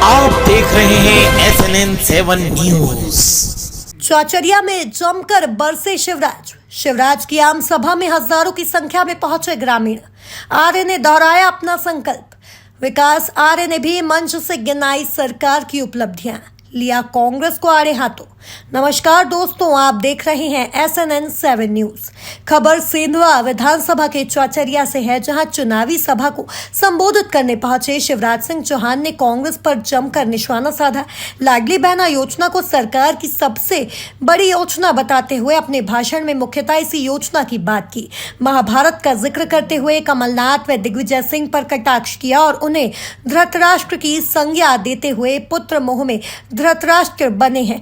आप देख रहे हैं SNN 7 न्यूज। चौचरिया में जमकर बरसे शिवराज की आम सभा में हजारों की संख्या में पहुंचे ग्रामीण। आर्य ने दोहराया अपना संकल्प। विकास आर्य ने भी मंच से गिनाई सरकार की उपलब्धियां, लिया कांग्रेस को आड़े हाथों। नमस्कार दोस्तों, आप देख रहे हैं SNN 7 न्यूज। खबर सेंधवा विधानसभा के चौचरिया से है, जहां चुनावी सभा को संबोधित करने पहुंचे शिवराज सिंह चौहान ने कांग्रेस पर जमकर निशाना साधा। लाडली बहना योजना को सरकार की सबसे बड़ी योजना बताते हुए अपने भाषण में मुख्यतः इसी योजना की बात की। महाभारत का जिक्र करते हुए कमलनाथ व दिग्विजय सिंह पर कटाक्ष किया और उन्हें धृतराष्ट्र की संज्ञा देते हुए पुत्र मोह में धृतराष्ट्र बने हैं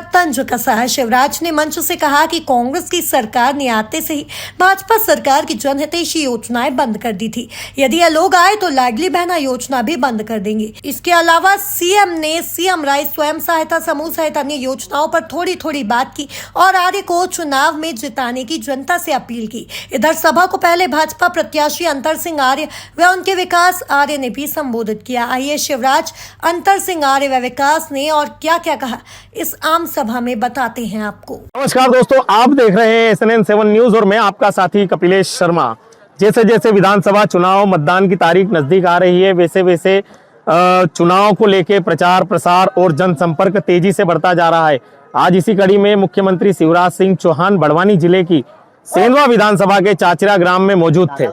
तंज कसा। शिवराज ने मंच से कहा कि कांग्रेस की सरकार ने आते से ही भाजपा सरकार की जनहितैषी योजनाएं बंद कर दी थी। यदि ये लोग आए तो लाडली बहना योजना भी बंद कर देंगे। इसके अलावा सीएम ने सीएम राय स्वयं सहायता समूह सहित अन्य योजनाओं पर थोड़ी थोड़ी बात की और आर्य को चुनाव में जिताने की जनता से अपील की। इधर सभा को पहले भाजपा प्रत्याशी अंतर सिंह आर्य व उनके विकास आर्य ने भी संबोधित किया। आइए शिवराज, अंतर सिंह आर्य व विकास ने और क्या क्या कहा इस आम सभा में बताते हैं आपको। नमस्कार दोस्तों, आप देख रहे हैं SNN 7 न्यूज और मैं आपका साथी कपिलेश शर्मा। जैसे जैसे विधानसभा चुनाव मतदान की तारीख नजदीक आ रही है, वैसे वैसे चुनाव को लेकर प्रचार प्रसार और जनसंपर्क तेजी से बढ़ता जा रहा है। आज इसी कड़ी में मुख्यमंत्री शिवराज सिंह चौहान बड़वानी जिले की सेंधवा विधानसभा के चाचरा ग्राम में मौजूद थे।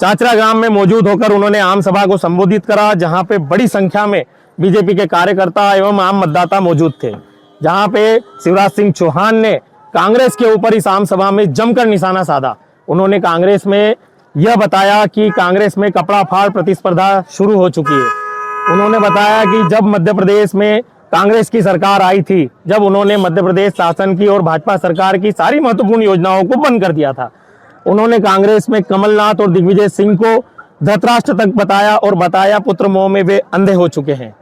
चाचरा ग्राम में मौजूद होकर उन्होंने आम सभा को संबोधित करा, जहां पे बड़ी संख्या में बीजेपी के कार्यकर्ता एवं आम मतदाता मौजूद थे। जहां पे शिवराज सिंह चौहान ने कांग्रेस के ऊपर इस आम सभा में जमकर निशाना साधा। उन्होंने कांग्रेस में यह बताया कि कांग्रेस में कपड़ा फाड़ प्रतिस्पर्धा शुरू हो चुकी है। उन्होंने बताया कि जब मध्य प्रदेश में कांग्रेस की सरकार आई थी, जब उन्होंने मध्य प्रदेश शासन की और भाजपा सरकार की सारी महत्वपूर्ण योजनाओं को बंद कर दिया था। उन्होंने कांग्रेस में कमलनाथ और दिग्विजय सिंह को धृतराष्ट्र तक बताया और बताया पुत्र मोह में वे अंधे हो चुके हैं।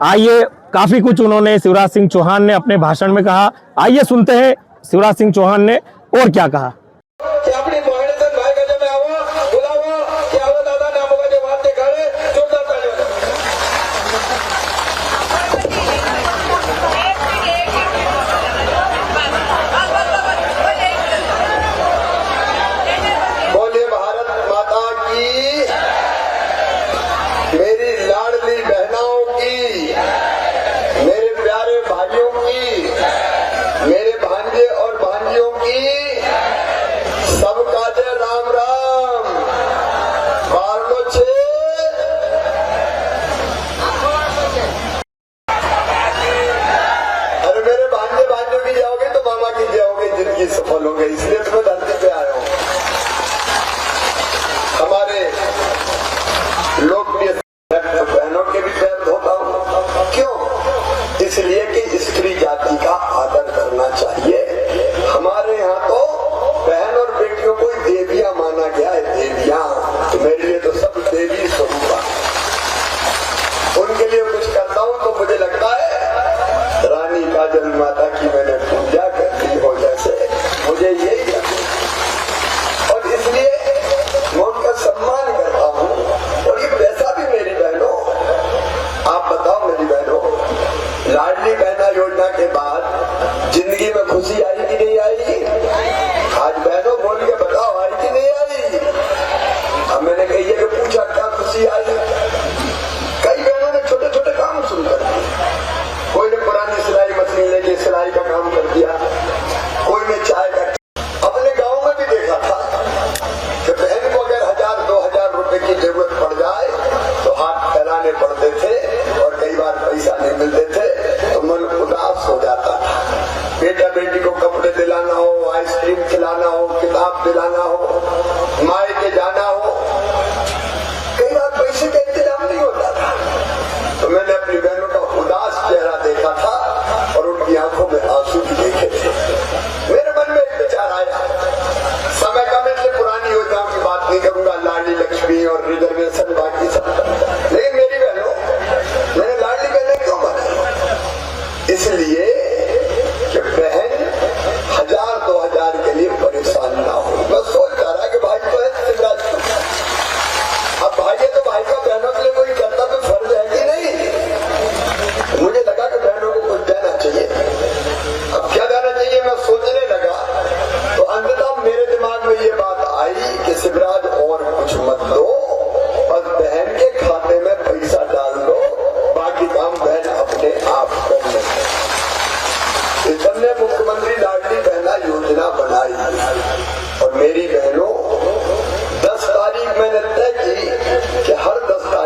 आइए, काफी कुछ उन्होंने शिवराज सिंह चौहान ने अपने भाषण में कहा। आइए सुनते हैं शिवराज सिंह चौहान ने और क्या कहा। बोलिए भारत माता की, मेरी लाडली बहनों की, मेरे प्यारे भाइयों की, मेरे भांजे और भांजियों की, सबका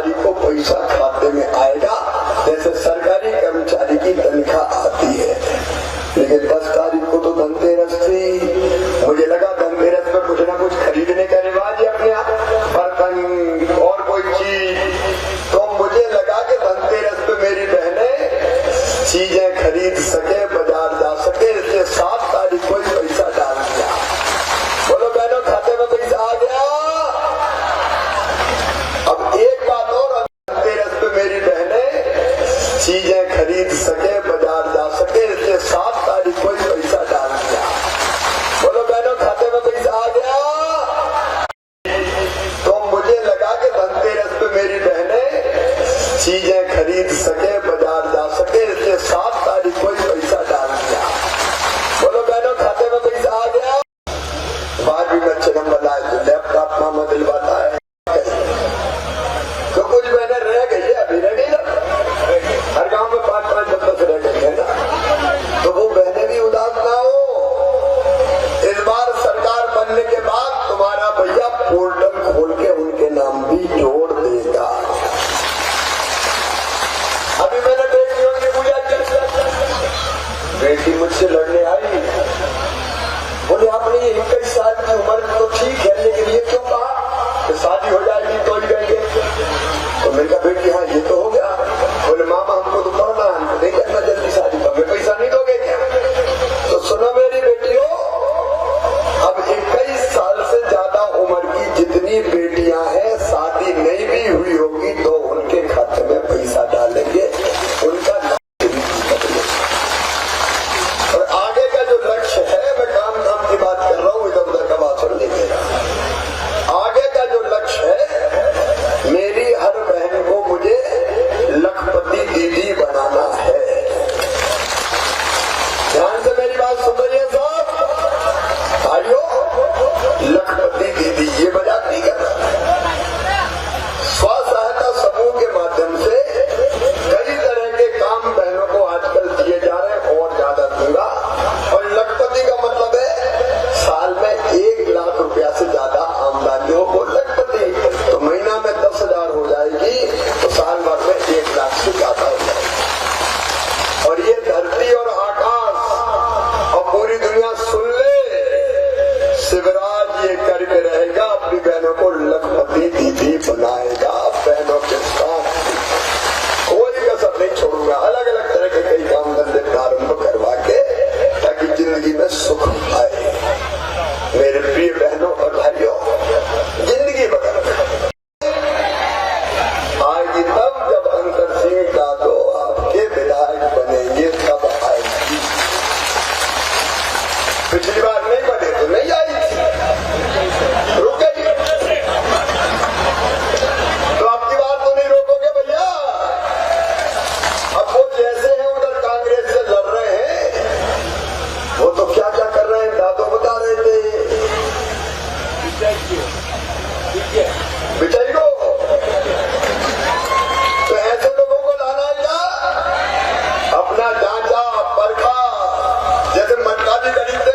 तारीख को पैसा खाते में आएगा, जैसे सरकारी कर्मचारी की तनख्वाह आती है। लेकिन 10 तारीख को तो धनतेरस थी। मुझे लगा धनतेरस में कुछ ना कुछ खरीदने का रिवाज है अपने यहाँ, बर्तन और कोई चीज। तो मुझे लगा कि धनतेरस पे मेरी बहनें चीजें खरीद सके, बाजार जा सके, इसलिए 7 तारीख को ही पैसा डाल दिया। बोलो बहनों, खाते में पैसा आ गया। अब एक बात और, धनतेरस पे मेरी बहनें चीजें खरीद सके, बाजार जा सके, इसलिए 7 तारीख को ही पैसा डाल दिया। बोलो बहनों, खाते में पैसा आ गया। तो मुझे लगा कि धनतेरस पे मेरी बहनें चीजें खरीद सके, बाजार जा सके, इसलिए 7 तारीख को ही पैसा डाल दिया। बोलो बहनों, खाते में पैसा आ गया। बाद भी बच्चे नंबर लाए तो लैपटॉप मामा दिलवाता है। तो कुछ बहनें रह गई है, अभी रह गई ना, हर गांव में 5-5 10-10 रह गई है ना। तो वो बहनें भी उदास ना हो। इस बार सरकार बनने के बाद तुम्हारा भैया पोर्टल खोल के उनके नाम भी जोड़ देगा। अभी मैंने बेटियों की पूजा की, बेटी मुझसे लड़ने आई, बोले आपने ये 21 साल की उम्र तो ठीक है, लेकिन ये क्यों कहा कि शादी हो जाएगी तो ही कहेंगे। तो मैंने कहा बेटी हाँ ये तो हो गया। बोले मामा हमको तो पढ़ना है, हमको नहीं करना जल्दी शादी, तो हमें पैसा नहीं दोगे क्या? तो सुनो मेरी बेटियों, अब 21 साल से ज्यादा उम्र की जितनी बेटियां हैं, शादी नहीं भी हुई होगी तो उनके खाते में पैसा डालेंगे, उनका और आगे का जो लक्ष्य है, मैं काम की बात कर रहा हूँ, इधर उधर का बात सुन लीजिएगा। आगे का जो लक्ष्य है, मेरी हर बहन को मुझे लखपति दीदी बनाना है। ध्यान से मेरी बात सुन रही है साहब भाइयों, लखपति दीदी, ये मजाक नहीं कर रहा। स्व सहायता समूह के माध्यम से कई तरह के काम बहनों को आजकल दिए जा रहे हैं, और ज्यादा दूंगा। और लखपति का मतलब है साल में 1 लाख रुपया से ज्यादा आमदनी हो, वो लखपति। तो महीना में 10,000 हो जाएगी, तो साल भर में 1 लाख से ज्यादा हो जाएगी। और ये धरती और आकाश और पूरी दुनिया सुन ले, शिवराज ये करके रहेगा, अपनी बहनों को लखपति दीदी बनाएगा। बहनों के साथ कोई कसर नहीं छोड़ूंगा, अलग अलग तरह के कई काम धंधे प्रारंभ करवा के, ताकि जिंदगी में सुख आए। मेरे प्रिय बहनों और भाइयों, जिंदगी बदल आएगी तब जब अंतर सिंह दादो आपके विधायक बनेंगे, तब आएगी। पिछली बार नहीं बने तो नहीं आई थी, रुक गई। तो आपकी बात तो नहीं रोकोगे भैया। अब वो जैसे हैं उधर कांग्रेस से लड़ रहे हैं, वो तो क्या क्या कर रहे हैं दादो बता रहे थे। बिचारी को तो ऐसे लोगों को लाना है क्या? अपना जांचा परखा, जैसे मटका भी खरीदते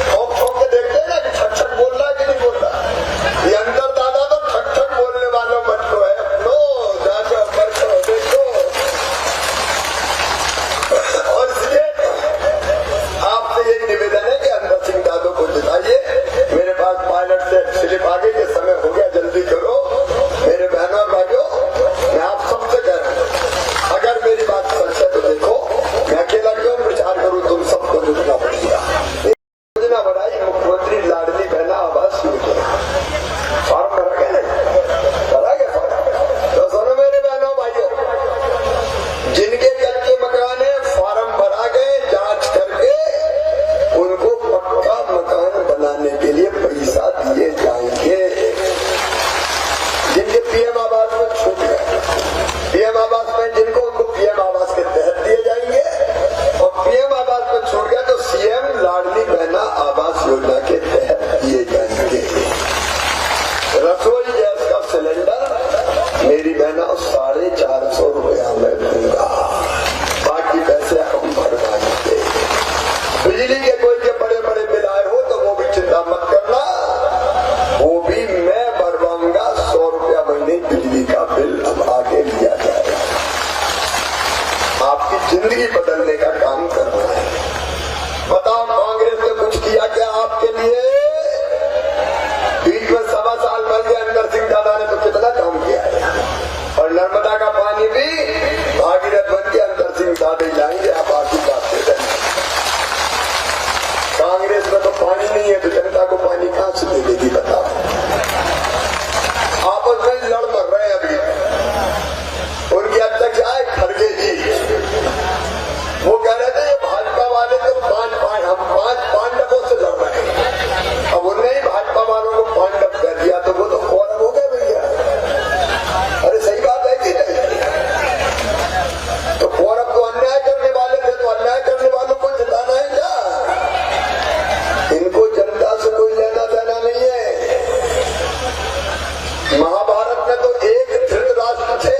ठोक के देखते हैं ना कि छक छक बोल रहा है कि नहीं बोल रहा। ये अंदर दादा तो ठक ठक बोलने वालों मटको है। लो जांचो परखो देखो। और इसलिए आपसे यही निवेदन है कि अंदर सिंह दादो को जिताइए। मेरे पास पायलट से स्लिप आ गई, समय हो गया, जल्दी करो। मेरे बहनों और भाइयों, मैं आप सबसे कह रहा हूँ, अगर मेरी बात सच है तो देखो, मैं अकेला क्यों प्रचार करूँ, तुम सबको जुटना पड़ेगा। योजना बढ़ाई, मुख्यमंत्री लाडली बहना आवास योजना, फॉर्म भरा गया नहीं, भरा गया फॉर्म। तो सुनो मेरे बहनों भाइयों, जिनके कच्चे मकान है, फॉर्म भरा गए, जांच करके उनको पक्का मकान बनाने के लिए पैसा दिए जाएंगे। जिंदगी बदलने का काम कर रहा है। बताओ कांग्रेस ने कुछ किया क्या आपके लिए? बीच में 1.25 साल पहले अंदर सिंह दादा ने तो कितना काम किया है। और नर्मदा का पानी भी भागीरथ बन के अंदर सिंह दादा जाएंगे। आप बाकी बात करें, कांग्रेस में तो पानी नहीं है तो जनता को पानी कहां से दे देगी? बताओ। आपस में लड़ मर रहे हैं अभी। उनके अध्यक्ष आए खड़गे जी, वो कह रहे थे भाजपा वाले तो हम 5 पांडवों से लड़ रहे हैं। अब उन्हें ही भाजपा वालों को पांडव कर दिया तो वो तो कौरव हो गए भैया। अरे सही बात है कि नहीं? तो कौरव तो अन्याय करने वाले थे, तो अन्याय करने वालों को जिताना है क्या? इनको जनता से कोई लेना देना नहीं है। महाभारत में तो एक धृतराष्ट्र थे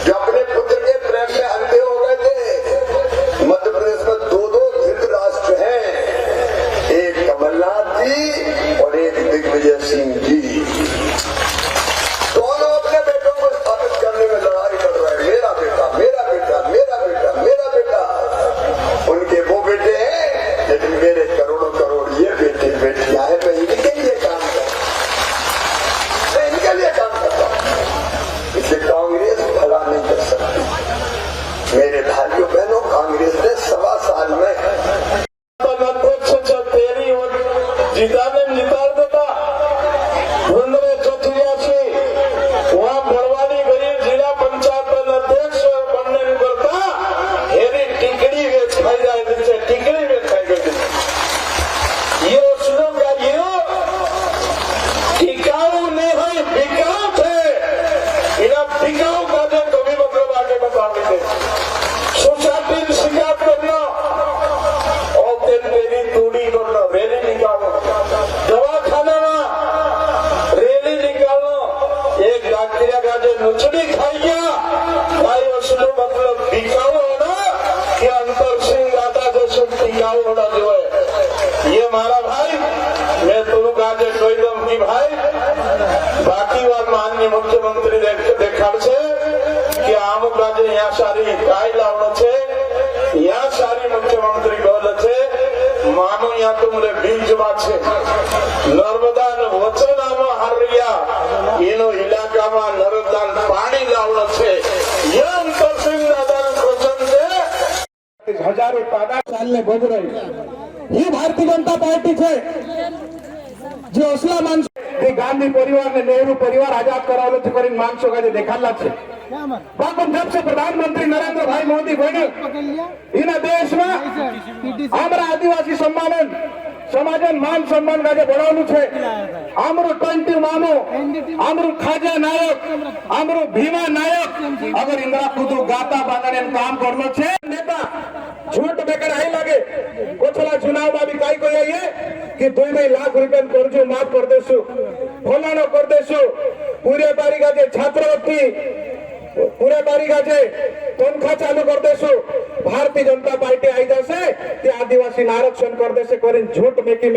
जो अपने पुत्र के प्रेम में अंधे हो गए थे। मध्य प्रदेश में 2 धृतराष्ट्र हैं, एक कमलनाथ जी और एक दिग्विजय सिंह जी। दोनों अपने बेटों को स्थापित करने में लड़ाई लड़ रहे हैं। मेरा बेटा, मेरा बेटा, मेरा बेटा, मेरा बेटा। उनके वो बेटे हैं, लेकिन मेरे करोड़ों करोड़ ये बेटे बेटियां हैं। मैं इनके लिए काम करता हूं, मैं इनके लिए काम करता हूं। इसलिए कांग्रेस भला नहीं कर सकती। मेरे भाइयों बहनों, कांग्रेस ने 1.25 साल में तेरी और जिताने निकाल देता। वहां बड़वानी गरीब जिला पंचायत अध्यक्ष बनने करता हेरी टिकड़ी वेच खाई जाए, जिनसे टिकड़ी वेच खाई गई। ये सुनो क्या, ये टिकाऊ नहीं है, बिकाऊ थे। इन्हें बिकाऊ का जो कभी मतलब आगे बता देते सोसाइटी शिकायत करना और तेरी तूड़ी करना, रैली निकालना, दवाखाना में रैली निकालना। एक डॉक्टर का जो नुचड़ी खाई गया भाई, उसमें मतलब बिकाऊ होना कि अंतर सिंह दादा जैसे टिकाऊ होना जो है। ये हमारा भाई, मैं तुम काजे कोई दम की भाई बाकी बात माननीय मुख्यमंत्री देखा છે કે આમ કાજે यहाँ सारी काय लावणो છે, यहाँ सारी मुख्यमंत्री बोले છે मानो यहाँ तुमरे बीज में છે। नर्मदा वचनामा हरिया એનો ઇલાકામાં નર્મદા પાણી લાવણો છે। ये अंतर सिंह दादा वचन છે। हजारों तादाद चालने भोग रही ही भारतीय जनता पार्टी है जो असला मानस गांधी परिवार ने नेहरू परिवार आजाद करावलो छे करीने मानसो का देखाडला छे। बाकी जब से प्रधानमंत्री नरेंद्र भाई मोदी बने इन देश में हमारा आदिवासी सम्मान समाजन मान सम्मान का बढ़ावलू है। आमरू 20 मामो, आमरू खाजा नायक, आमरू भीमा नायक अगर इंदिरा खुद गाता बांधने काम करलो छे। नेता झूठ बेकर आई लगे कोछला चुनाव में भी कई कोई है कि 2 लाख रुपया कर्ज माफ कर देसु, फलानो कर देसु, पूरे तारीखा जे छात्रवृत्ति पूरे तारीखा जे तनखा चालू कर देसु। भारतीय जनता पार्टी आई जैसे ते आदिवासी आरक्षण कर देसे करीन झूठ मेकी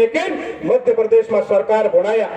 मध्य प्रदेश में सरकार बनाया।